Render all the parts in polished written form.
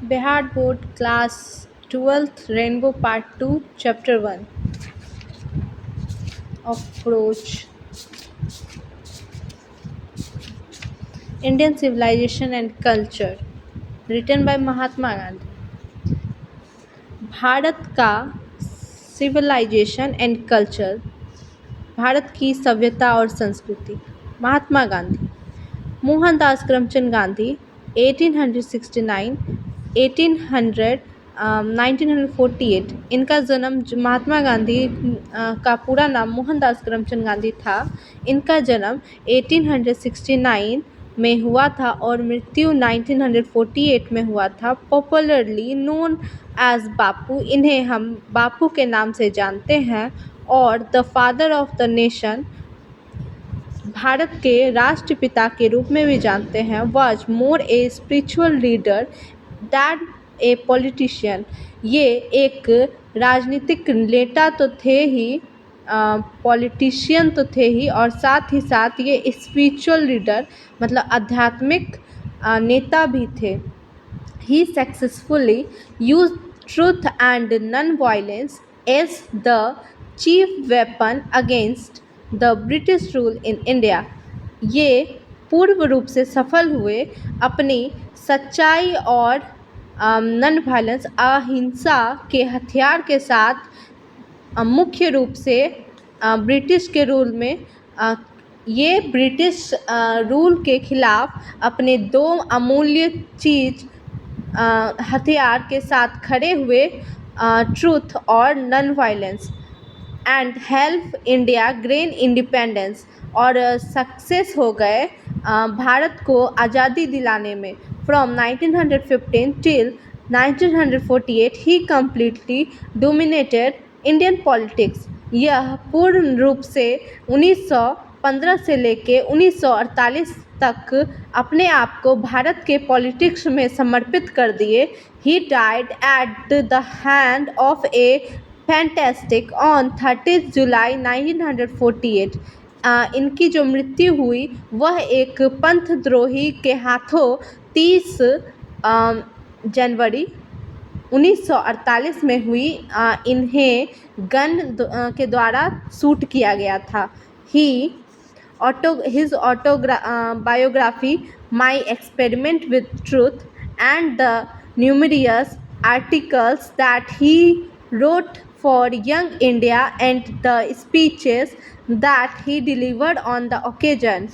Behar Board Class 12th Rainbow Part 2 Chapter 1 Approach Indian Civilization and Culture written by Mahatma Gandhi. Bharat का civilisation and culture, Bharat की सभ्यता और संस्कृति। महात्मा गांधी, मोहनदास करमचंद गांधी 1869 1800 1948। इनका जन्म महात्मा गांधी का पूरा नाम मोहनदास करमचंद गांधी था। इनका जन्म 1869 में हुआ था और मृत्यु 1948 में हुआ था। पॉपुलरली नोन एज बापू, इन्हें हम बापू के नाम से जानते हैं। और the father of the nation, Bharat के राष्ट्रपिता के रूप में भी जानते हैं। Was more a spiritual leader that a politician. ये एक राजनीतिक नेता तो थे ही, पॉलिटिशियन तो थे ही, और साथ ही साथ ये स्पिरिचुअल लीडर मतलब आध्यात्मिक नेता भी थे। He successfully used truth and non-violence as the chief weapon against the British rule in India. ये पूर्ण रूप से सफल हुए अपनी सच्चाई और नॉन वायलेंस अहिंसा के हथियार के साथ, मुख्य रूप से ब्रिटिश के रूल में ये ब्रिटिश रूल के खिलाफ अपने दो अमूल्य चीज़ हथियार के साथ खड़े हुए, ट्रूथ और non violence, and help India grain independence, और सक्सेस हो गए भारत को आज़ादी दिलाने में। From 1915 till 1948 he completely dominated Indian politics. यह पूर्ण रूप से 1915 से लेके 1948 तक अपने आप को भारत के पॉलिटिक्स में समर्पित कर दिए। He died at the hand of A fantastic on 30 जुलाई 1948। इनकी जो मृत्यु हुई वह एक पंथद्रोही के हाथों 30 जनवरी 1948 में हुई। इन्हें गन के द्वारा शूट किया गया था। His biography, My Experiment with Truth, and the numerous articles that he wrote for Young India and the speeches that he delivered on the occasion.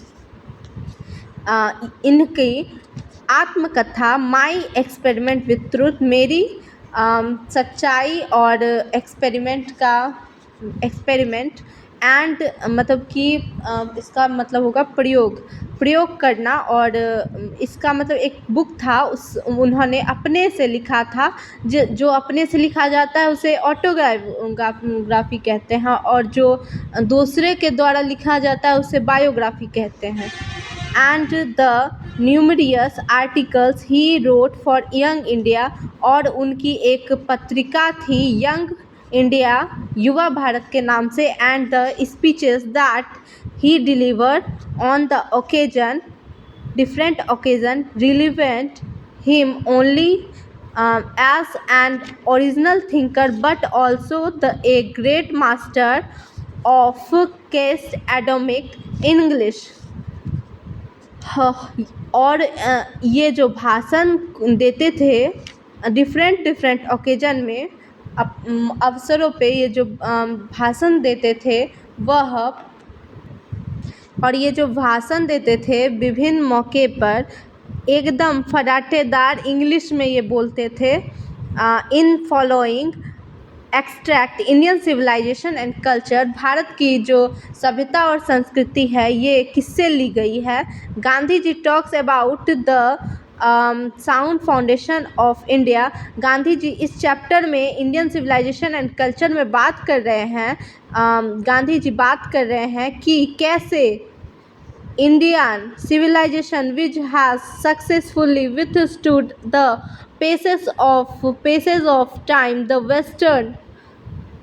इनकी आत्मकथा माई एक्सपेरिमेंट विथ ट्रूथ, मेरी सच्चाई और एक्सपेरिमेंट एंड मतलब कि इसका मतलब होगा प्रयोग करना, और इसका मतलब एक बुक था, उस उन्होंने अपने से लिखा था। जो अपने से लिखा जाता है उसे ऑटोग्राफी कहते हैं, और जो दूसरे के द्वारा लिखा जाता है उसे बायोग्राफी कहते हैं। And the numerous articles he wrote for young India, और उनकी एक पत्रिका थी यंग इंडिया, युवा भारत के नाम से। And the speeches that he delivered on the occasion, different occasion, relevant him only as an original thinker but also a great master of case academic English. और ये जो भाषण देते थे डिफरेंट ओकेजन में, अवसरों पे ये जो भाषण देते थे वह, और ये जो भाषण देते थे विभिन्न मौके पर एकदम फराटेदार इंग्लिश में ये बोलते थे। In following extract Indian civilisation and culture, Bharat की जो सभ्यता और संस्कृति है ये किससे ली गई है। Gandhi ji talks about the sound foundation of India. Gandhi ji इस चैप्टर में इंडियन सिविलाइजेशन एंड कल्चर में बात कर रहे हैं। गांधी जी बात कर रहे हैं कि कैसे Indian civilization, which has successfully withstood the paces of time, the Western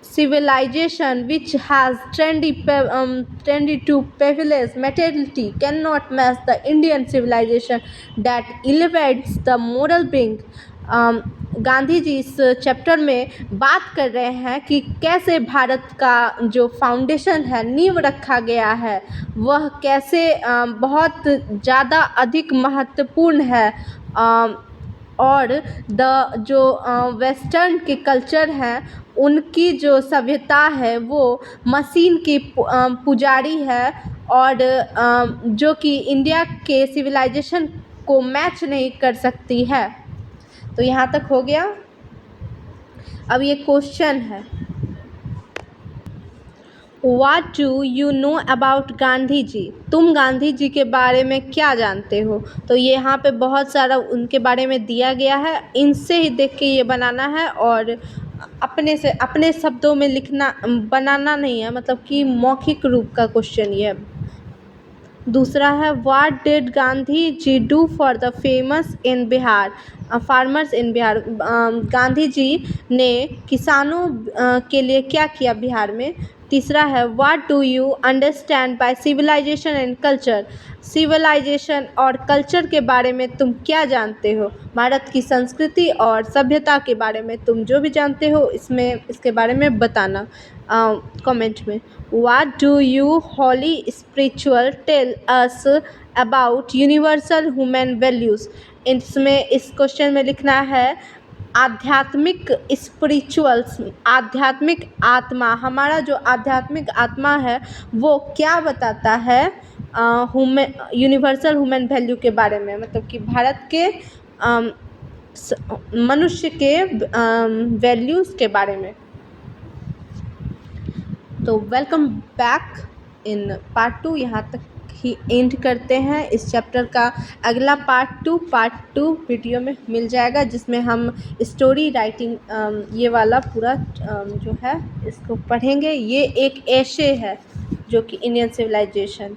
civilization, which has tended to privilege materiality, cannot match the Indian civilization that elevates the moral being. Gandhi ji इस चैप्टर में बात कर रहे हैं कि कैसे भारत का जो फाउंडेशन है, नींव रखा गया है, वह कैसे बहुत ज़्यादा अधिक महत्वपूर्ण है। और जो वेस्टर्न के कल्चर हैं, उनकी जो सभ्यता है वो मशीन की पुजारी है, और जो कि इंडिया के सिविलाइजेशन को मैच नहीं कर सकती है। तो यहाँ तक हो गया। अब ये क्वेश्चन है, what do you know about Gandhi ji? तुम गांधी जी के बारे में क्या जानते हो? तो ये यहाँ पे बहुत सारा उनके बारे में दिया गया है, इनसे ही देख के ये बनाना है, और अपने शब्दों में लिखना, बनाना नहीं है, मतलब कि मौखिक रूप का क्वेश्चन ये है। दूसरा है, what did Gandhi ji do for the famous in Bihar, farmers in Bihar? Gandhi ji ने किसानों के लिए क्या किया बिहार में? तीसरा है, what do you understand by civilisation and culture? Civilisation और कल्चर के बारे में तुम क्या जानते हो? भारत की संस्कृति और सभ्यता के बारे में तुम जो भी जानते हो इसके बारे में बताना कमेंट में। What do you holy spiritual tell us about universal human values? इसमें इस क्वेश्चन में लिखना है, आध्यात्मिक स्पिरिचुअल्स, आध्यात्मिक आत्मा, हमारा जो आध्यात्मिक आत्मा है वो क्या बताता है यूनिवर्सल ह्यूमन वैल्यू के बारे में, मतलब कि भारत के मनुष्य के वैल्यूज़ के बारे में। तो वेलकम बैक इन पार्ट 2। यहाँ तक ही एंड करते हैं इस चैप्टर का। अगला पार्ट टू वीडियो में मिल जाएगा, जिसमें हम स्टोरी राइटिंग ये वाला पूरा जो है इसको पढ़ेंगे। ये एक एशे है जो कि इंडियन सिविलाइजेशन